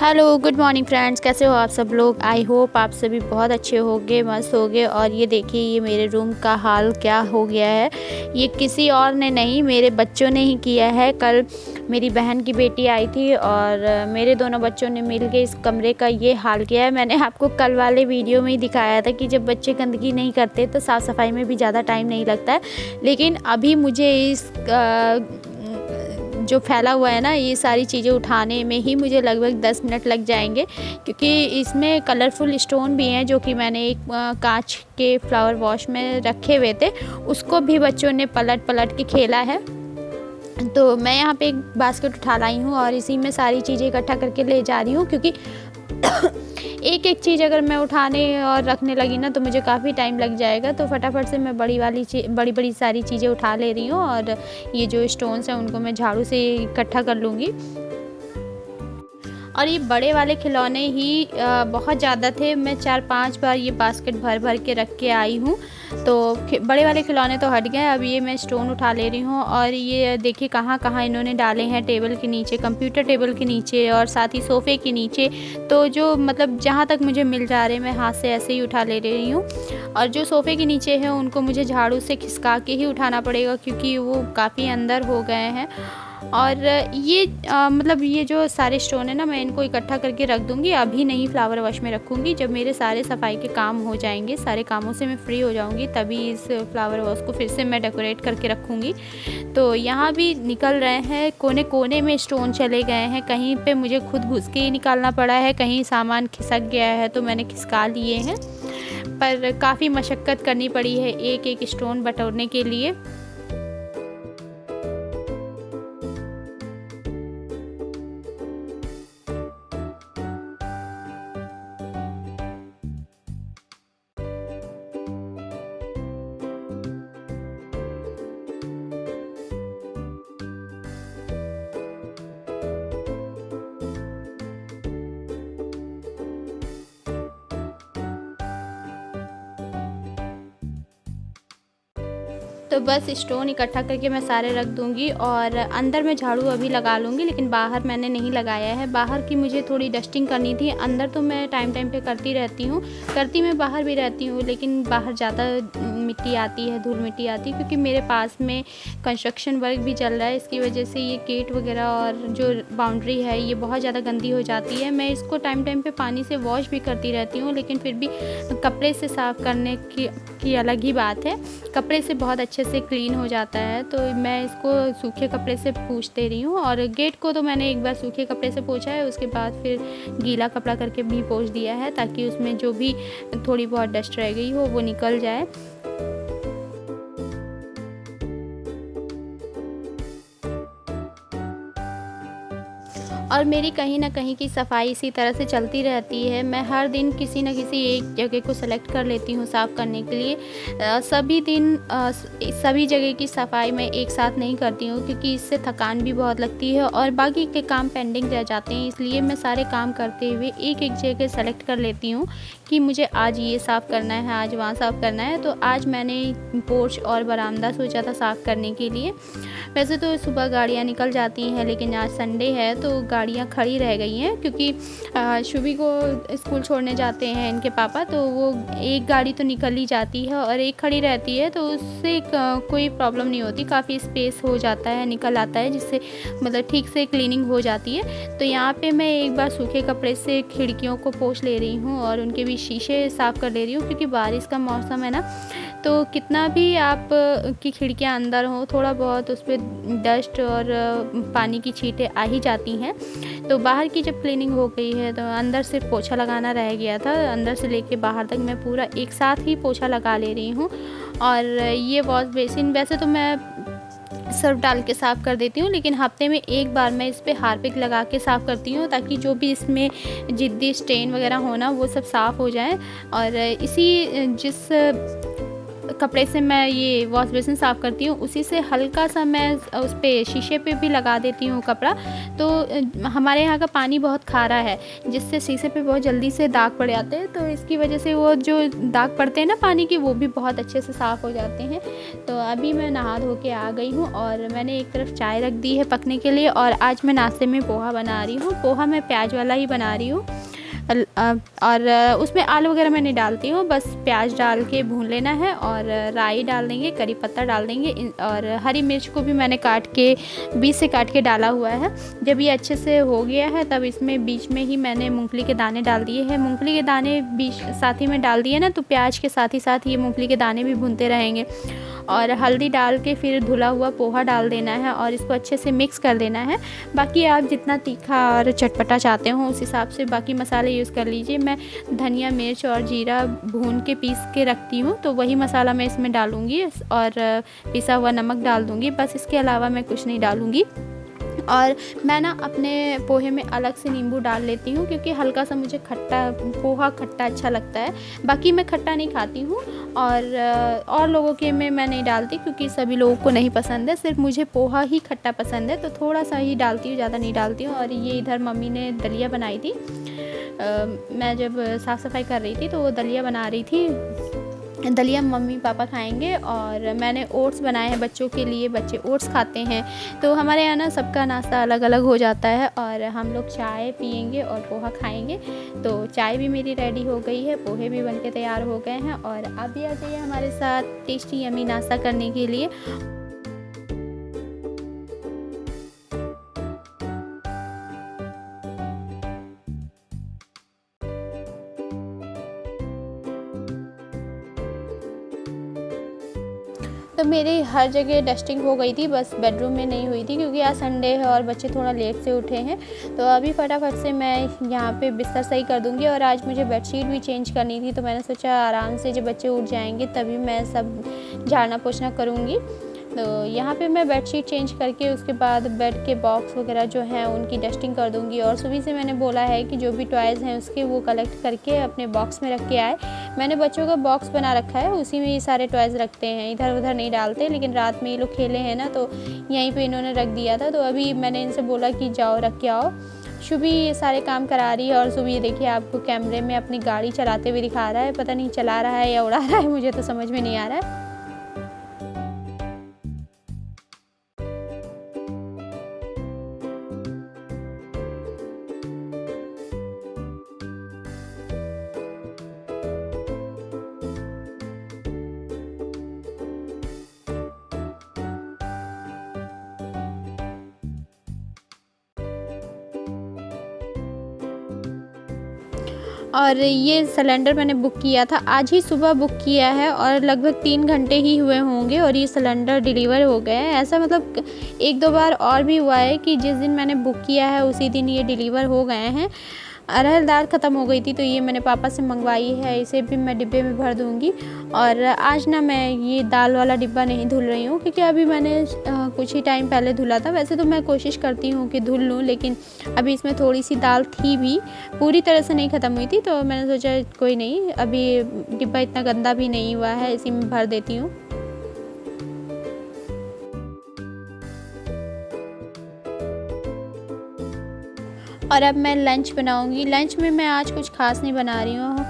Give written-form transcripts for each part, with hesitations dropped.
Hello good morning friends, कैसे हो आप सब लोग। आई होप आप सभी बहुत अच्छे होंगे, मस्त होंगे। और ये देखिए, ये मेरे रूम का हाल क्या हो गया है। ये किसी और ने नहीं, मेरे बच्चों ने ही किया है। कल मेरी बहन की बेटी आई थी और मेरे दोनों बच्चों ने मिलके इस कमरे का ये हाल किया है। मैंने आपको कल वाले वीडियो में ही दिखाया था कि जब बच्चे गंदगी नहीं करते तो साफ़ सफाई में भी ज़्यादा टाइम नहीं लगता है। लेकिन अभी मुझे इस जो फैला हुआ है ना, ये सारी चीज़ें उठाने में ही मुझे लगभग 10 मिनट लग जाएंगे, क्योंकि इसमें कलरफुल स्टोन भी हैं जो कि मैंने एक कांच के फ्लावर वॉश में रखे हुए थे। उसको भी बच्चों ने पलट पलट के खेला है। तो मैं यहाँ पे एक बास्केट उठा लाई हूँ और इसी में सारी चीज़ें इकट्ठा करके ले जा रही हूँ, क्योंकि एक एक चीज़ अगर मैं उठाने और रखने लगी ना तो मुझे काफ़ी टाइम लग जाएगा। तो फटाफट से मैं बड़ी बड़ी सारी चीज़ें उठा ले रही हूँ और ये जो स्टोन्स हैं उनको मैं झाड़ू से इकट्ठा कर लूँगी। और ये बड़े वाले खिलौने ही बहुत ज़्यादा थे। मैं 4-5 बार ये बास्केट भर भर के रख के आई हूँ। तो बड़े वाले खिलौने तो हट गए, अब ये मैं स्टोन उठा ले रही हूँ। और ये देखिए कहाँ कहाँ इन्होंने डाले हैं, टेबल के नीचे, कंप्यूटर टेबल के नीचे और साथ ही सोफ़े के नीचे। तो जो मतलब जहाँ तक मुझे मिल जा रहे हैं मैं हाथ से ऐसे ही उठा ले रही हूँ। और जो सोफ़े के नीचे हैं उनको मुझे झाड़ू से खिसका के ही उठाना पड़ेगा, क्योंकि वो काफ़ी अंदर हो गए हैं। और ये मतलब ये जो सारे स्टोन है ना, मैं इनको इकट्ठा करके रख दूँगी। अभी नहीं, फ्लावर वॉश में रखूँगी। जब मेरे सारे सफाई के काम हो जाएंगे, सारे कामों से मैं फ्री हो जाऊँगी, तभी इस फ्लावर वॉश को फिर से मैं डेकोरेट करके रखूँगी। तो यहाँ भी निकल रहे हैं, कोने कोने में स्टोन चले गए हैं। कहीं पे मुझे खुद घुस के ही निकालना पड़ा है, कहीं सामान खिसक गया है तो मैंने खिसका लिए हैं। पर काफ़ी मशक्क़त करनी पड़ी है एक एक स्टोन बटोरने के लिए। तो बस स्टोन इकट्ठा करके मैं सारे रख दूँगी और अंदर मैं झाड़ू अभी लगा लूँगी, लेकिन बाहर मैंने नहीं लगाया है। बाहर की मुझे थोड़ी डस्टिंग करनी थी। अंदर तो मैं टाइम टाइम पे करती रहती हूँ, करती मैं बाहर भी रहती हूँ, लेकिन बाहर ज़्यादा मिट्टी आती है, धूल मिट्टी आती है, क्योंकि मेरे पास में कंस्ट्रक्शन वर्क भी चल रहा है। इसकी वजह से ये गेट वगैरह और जो बाउंड्री है ये बहुत ज़्यादा गंदी हो जाती है। मैं इसको टाइम टाइम पे पानी से वॉश भी करती रहती हूँ, लेकिन फिर भी कपड़े से साफ़ करने की अलग ही बात है। कपड़े से बहुत अच्छे से क्लीन हो जाता है। तो मैं इसको सूखे कपड़े से पोंछ दे रही हूँ। और गेट को तो मैंने एक बार सूखे कपड़े से पोंछा है, उसके बाद फिर गीला कपड़ा करके भी पोंछ दिया है, ताकि उसमें जो भी थोड़ी बहुत डस्ट रह गई हो वो निकल जाए। और मेरी कहीं न कहीं की सफाई इसी तरह से चलती रहती है। मैं हर दिन किसी न किसी एक जगह को सेलेक्ट कर लेती हूँ साफ़ करने के लिए। सभी दिन सभी जगह की सफाई मैं एक साथ नहीं करती हूँ, क्योंकि इससे थकान भी बहुत लगती है और बाकी के काम पेंडिंग रह जाते हैं। इसलिए मैं सारे काम करते हुए एक एक जगह सेलेक्ट कर लेती हूँ कि मुझे आज ये साफ़ करना है, आज वहाँ साफ़ करना है। तो आज मैंने पोर्च और बरामदा सोचा था साफ़ करने के लिए। वैसे तो सुबह गाड़ियाँ निकल जाती हैं, लेकिन आज संडे है तो गाड़ियाँ खड़ी रह गई हैं, क्योंकि शुभी को स्कूल छोड़ने जाते हैं इनके पापा। तो वो एक गाड़ी तो निकल ही जाती है और एक खड़ी रहती है, तो उससे कोई प्रॉब्लम नहीं होती, काफ़ी स्पेस हो जाता है, निकल आता है, जिससे मतलब ठीक से क्लीनिंग हो जाती है। तो यहाँ पे मैं एक बार सूखे कपड़े से खिड़कियों को पोंछ ले रही हूँ और उनके भी शीशे साफ़ कर ले रही हूँ, क्योंकि बारिश का मौसम है ना, तो कितना भी आप की खिड़कियाँ अंदर हों, थोड़ा बहुत उस पर डस्ट और पानी की छींटें आ ही जाती हैं। तो बाहर की जब क्लीनिंग हो गई है तो अंदर से पोछा लगाना रह गया था। अंदर से लेके बाहर तक मैं पूरा एक साथ ही पोछा लगा ले रही हूँ। और ये वॉश बेसिन वैसे तो मैं सर्फ डाल के साफ़ कर देती हूँ, लेकिन हफ्ते में एक बार मैं इस पर हार्पिक लगा के साफ़ करती हूँ, ताकि जो भी इसमें जिद्दी स्टेन वगैरह होना वो सब साफ़ हो जाए। और जिस कपड़े से मैं ये वॉश बेसिन साफ़ करती हूँ, उसी से हल्का सा मैं उस पे शीशे पे भी लगा देती हूँ कपड़ा। तो हमारे यहाँ का पानी बहुत खारा है, जिससे शीशे पे बहुत जल्दी से दाग पड़ जाते हैं, तो इसकी वजह से वो जो दाग पड़ते हैं ना पानी के, वो भी बहुत अच्छे से साफ़ हो जाते हैं। तो अभी मैं नहा धो के आ गई हूँ और मैंने एक तरफ चाय रख दी है पकने के लिए, और आज मैं नाश्ते में पोहा बना रही हूँ। पोहा मैं प्याज वाला ही बना रही हूँ, और उसमें आलू वगैरह मैं नहीं डालती हूँ, बस प्याज डाल के भून लेना है और राई डाल देंगे, करी पत्ता डाल देंगे, और हरी मिर्च को भी मैंने काट के बीच से काट के डाला हुआ है। जब ये अच्छे से हो गया है तब इसमें बीच में ही मैंने मूंगफली के दाने डाल दिए हैं। मूंगफली के दाने बीच साथ ही में डाल दिए ना, तो प्याज के साथ ही ये मूंगफली के दाने भी भूनते रहेंगे, और हल्दी डाल के फिर धुला हुआ पोहा डाल देना है और इसको अच्छे से मिक्स कर देना है। बाकी आप जितना तीखा और चटपटा चाहते हो उस हिसाब से बाकी मसाले यूज़ कर लीजिए। मैं धनिया, मिर्च और जीरा भून के पीस के रखती हूँ, तो वही मसाला मैं इसमें डालूँगी और पिसा हुआ नमक डाल दूँगी, बस इसके अलावा मैं कुछ नहीं डालूँगी। और मैं ना अपने पोहे में अलग से नींबू डाल लेती हूँ, क्योंकि हल्का सा मुझे पोहा खट्टा अच्छा लगता है। बाकी मैं खट्टा नहीं खाती हूँ, और लोगों के में मैं नहीं डालती, क्योंकि सभी लोगों को नहीं पसंद है, सिर्फ मुझे पोहा ही खट्टा पसंद है, तो थोड़ा सा ही डालती हूँ, ज़्यादा नहीं डालती हूँ। और ये इधर मम्मी ने दलिया बनाई थी, मैं जब साफ़ सफाई कर रही थी तो वो दलिया बना रही थी। दलिया मम्मी पापा खाएंगे, और मैंने ओट्स बनाए हैं बच्चों के लिए, बच्चे ओट्स खाते हैं। तो हमारे यहाँ ना सबका नाश्ता अलग अलग हो जाता है, और हम लोग चाय पियेंगे और पोहा खाएंगे। तो चाय भी मेरी रेडी हो गई है, पोहे भी बनके तैयार हो गए हैं, और आप भी आ जाइए हमारे साथ टेस्टी यम्मी नाश्ता करने के लिए। तो मेरी हर जगह डस्टिंग हो गई थी, बस बेडरूम में नहीं हुई थी, क्योंकि आज संडे है और बच्चे थोड़ा लेट से उठे हैं। तो अभी फटाफट से मैं यहाँ पे बिस्तर सही कर दूँगी, और आज मुझे बेडशीट भी चेंज करनी थी, तो मैंने सोचा आराम से जब बच्चे उठ जाएंगे तभी मैं सब झाड़ना पोछना करूँगी। तो यहाँ पे मैं बेडशीट चेंज करके उसके बाद बेड के बॉक्स वगैरह जो हैं उनकी डस्टिंग कर दूँगी। और सुबह से मैंने बोला है कि जो भी टॉयज़ हैं उसके वो कलेक्ट करके अपने बॉक्स में रख के आए। मैंने बच्चों का बॉक्स बना रखा है, उसी में ये सारे टॉयज़ रखते हैं, इधर उधर नहीं डालते। लेकिन रात में ये लोग खेले हैं ना, तो यहीं पे इन्होंने रख दिया था। तो अभी मैंने इनसे बोला कि जाओ रख के आओ। शुभी ये सारे काम करा रही है, और सुबह देखिए आपको कैमरे में अपनी गाड़ी चलाते हुए दिखा रहा है, पता नहीं चला रहा है या उड़ा रहा है, मुझे तो समझ में नहीं आ रहा है। और ये सिलेंडर मैंने बुक किया था, आज ही सुबह बुक किया है, और लगभग 3 घंटे ही हुए होंगे और ये सिलेंडर डिलीवर हो गया है। ऐसा मतलब 1-2 बार और भी हुआ है कि जिस दिन मैंने बुक किया है उसी दिन ये डिलीवर हो गए हैं। अरहर दाल ख़त्म हो गई थी, तो ये मैंने पापा से मंगवाई है, इसे भी मैं डिब्बे में भर दूँगी। और आज ना मैं ये दाल वाला डिब्बा नहीं धुल रही हूँ, क्योंकि अभी मैंने कुछ ही टाइम पहले धुला था। वैसे तो मैं कोशिश करती हूँ कि धुल लूँ, लेकिन अभी इसमें थोड़ी सी दाल थी भी, पूरी तरह से नहीं ख़त्म हुई थी, तो मैंने सोचा कोई नहीं, अभी डिब्बा इतना गंदा भी नहीं हुआ है, इसी में भर देती हूँ। और अब मैं लंच बनाऊंगी। लंच में मैं आज कुछ ख़ास नहीं बना रही हूँ,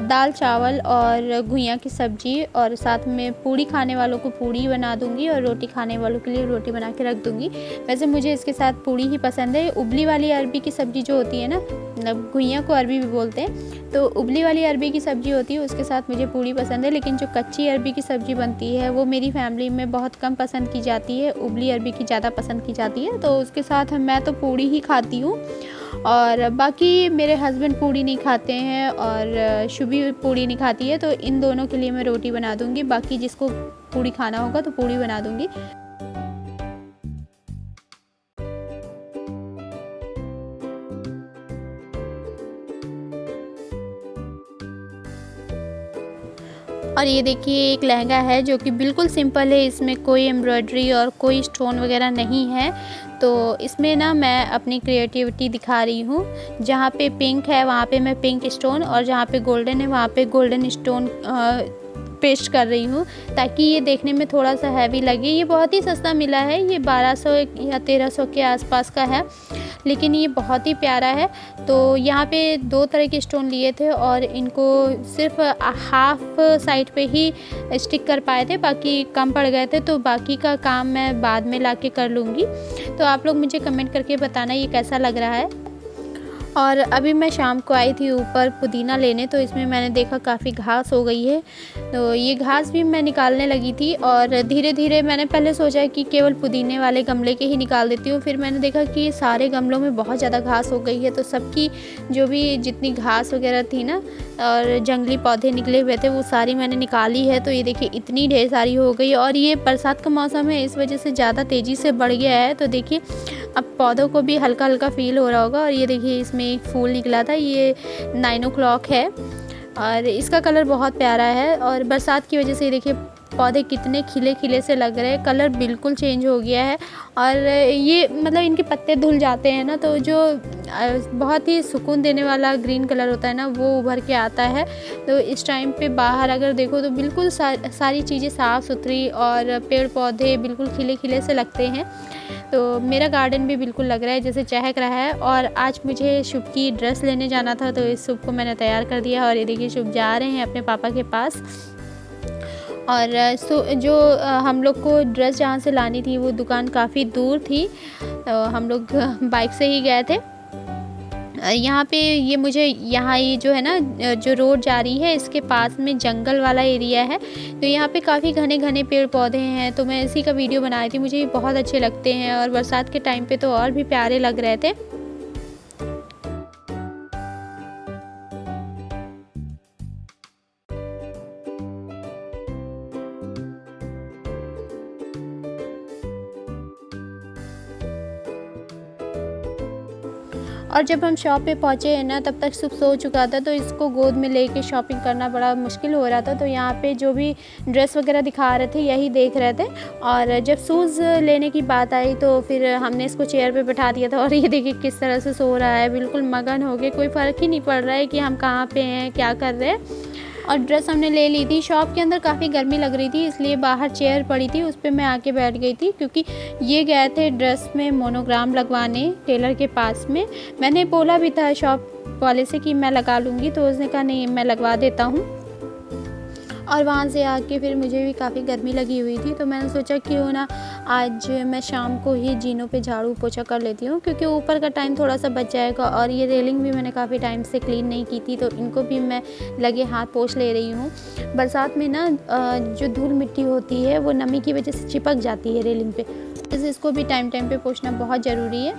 दाल चावल और घुइयाँ की सब्ज़ी, और साथ में पूड़ी खाने वालों को पूड़ी बना दूँगी और रोटी खाने वालों के लिए रोटी बना के रख दूँगी। वैसे मुझे इसके साथ पूड़ी ही पसंद है। उबली वाली अरबी की सब्ज़ी जो होती है ना, मतलब घुइयाँ को अरबी भी बोलते हैं, तो उबली वाली अरबी की सब्ज़ी होती है उसके साथ मुझे पूड़ी पसंद है। लेकिन जो कच्ची अरबी की सब्ज़ी बनती है वो मेरी फैमिली में बहुत कम पसंद की जाती है, उबली अरबी की ज़्यादा पसंद की जाती है, तो उसके साथ मैं तो पूड़ी ही खाती हूँ। और बाकी मेरे हस्बैंड पूड़ी नहीं खाते हैं और शुभी पूड़ी नहीं खाती है, तो इन दोनों के लिए मैं रोटी बना दूँगी। बाकी जिसको पूड़ी खाना होगा तो पूड़ी बना दूँगी। और ये देखिए एक लहंगा है जो कि बिल्कुल सिंपल है, इसमें कोई एम्ब्रॉयडरी और कोई स्टोन वगैरह नहीं है। तो इसमें ना मैं अपनी क्रिएटिविटी दिखा रही हूँ। जहाँ पे पिंक है वहाँ पे मैं पिंक स्टोन, और जहाँ पे गोल्डन है वहाँ पे गोल्डन स्टोन पेस्ट कर रही हूँ ताकि ये देखने में थोड़ा सा हैवी लगे। ये बहुत ही सस्ता मिला है, ये 1200 या 1300 के आसपास का है, लेकिन ये बहुत ही प्यारा है। तो यहाँ पे 2 तरह के स्टोन लिए थे और इनको सिर्फ हाफ साइड पे ही स्टिक कर पाए थे, बाकी कम पड़ गए थे, तो बाकी का काम मैं बाद में लाके कर लूँगी। तो आप लोग मुझे कमेंट करके बताना ये कैसा लग रहा है। और अभी मैं शाम को आई थी ऊपर पुदीना लेने, तो इसमें मैंने देखा काफ़ी घास हो गई है, तो ये घास भी मैं निकालने लगी थी। और धीरे धीरे मैंने पहले सोचा कि केवल पुदीने वाले गमले के ही निकाल देती हूँ, फिर मैंने देखा कि सारे गमलों में बहुत ज़्यादा घास हो गई है, तो सबकी जो भी जितनी घास वगैरह थी ना और जंगली पौधे निकले हुए थे वो सारी मैंने निकाली है। तो ये देखिए इतनी ढेर सारी हो गई, और ये बरसात का मौसम है, इस वजह से ज़्यादा तेज़ी से बढ़ गया है। तो देखिए अब पौधों को भी हल्का हल्का फील हो रहा होगा। और ये देखिए इसमें एक फूल निकला था, ये 9 o'clock है और इसका कलर बहुत प्यारा है। और बरसात की वजह से ये देखिए पौधे कितने खिले खिले से लग रहे हैं, कलर बिल्कुल चेंज हो गया है। और ये मतलब इनके पत्ते धुल जाते हैं ना, तो जो बहुत ही सुकून देने वाला ग्रीन कलर होता है ना, वो उभर के आता है। तो इस टाइम पे बाहर अगर देखो तो बिल्कुल सारी चीज़ें साफ़ सुथरी और पेड़ पौधे बिल्कुल खिले खिले से लगते हैं। तो मेरा गार्डन भी बिल्कुल लग रहा है जैसे चहक रहा है। और आज मुझे शुभ की ड्रेस लेने जाना था, तो इस शुभ को मैंने तैयार कर दिया। और ये देखिए शुभ जा रहे हैं अपने पापा के पास। और जो हम लोग को ड्रेस जहाँ से लानी थी वो दुकान काफ़ी दूर थी, तो हम लोग बाइक से ही गए थे। यहाँ पे ये जो है ना जो रोड जा रही है इसके पास में जंगल वाला एरिया है, तो यहाँ पे काफ़ी घने घने पेड़ पौधे हैं। तो मैं इसी का वीडियो बनाई थी, मुझे ये बहुत अच्छे लगते हैं और बरसात के टाइम पे तो और भी प्यारे लग रहे थे। और जब हम शॉप पे पहुँचे हैं ना, तब तक शुभ सो चुका था, तो इसको गोद में लेके शॉपिंग करना बड़ा मुश्किल हो रहा था। तो यहाँ पे जो भी ड्रेस वगैरह दिखा रहे थे यही देख रहे थे। और जब शूज़ लेने की बात आई तो फिर हमने इसको चेयर पे बैठा दिया था। और ये देखिए किस तरह से सो रहा है, बिल्कुल मगन हो गए, कोई फ़र्क ही नहीं पड़ रहा है कि हम कहाँ पे हैं, क्या कर रहे हैं। और ड्रेस हमने ले ली थी। शॉप के अंदर काफ़ी गर्मी लग रही थी, इसलिए बाहर चेयर पड़ी थी, उस पे मैं आके बैठ गई थी, क्योंकि ये गए थे ड्रेस में मोनोग्राम लगवाने टेलर के पास में। मैंने बोला भी था शॉप वाले से कि मैं लगा लूँगी, तो उसने कहा नहीं मैं लगवा देता हूँ। और वहाँ से आके फिर मुझे भी काफ़ी गर्मी लगी हुई थी, तो मैंने सोचा क्यों ना आज मैं शाम को ही जीनों पे झाड़ू पोछा कर लेती हूँ, क्योंकि ऊपर का टाइम थोड़ा सा बच जाएगा। और ये रेलिंग भी मैंने काफ़ी टाइम से क्लीन नहीं की थी, तो इनको भी मैं लगे हाथ पोंछ ले रही हूँ। बरसात में ना जो धूल मिट्टी होती है वो नमी की वजह से चिपक जाती है रेलिंग पे, जैसे इसको भी टाइम टाइम पे पोंछना बहुत ज़रूरी है।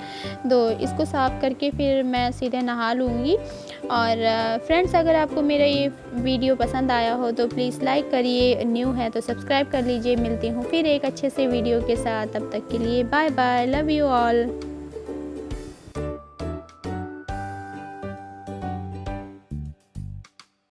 तो इसको साफ़ करके फिर मैं सीधे नहा लूँगी। और फ्रेंड्स, अगर आपको मेरा ये वीडियो पसंद आया हो तो प्लीज़ लाइक करिए, न्यू है तो सब्सक्राइब कर लीजिए। मिलती हूँ फिर एक अच्छे से वीडियो के साथ, तब तक के लिए bye bye, love you all.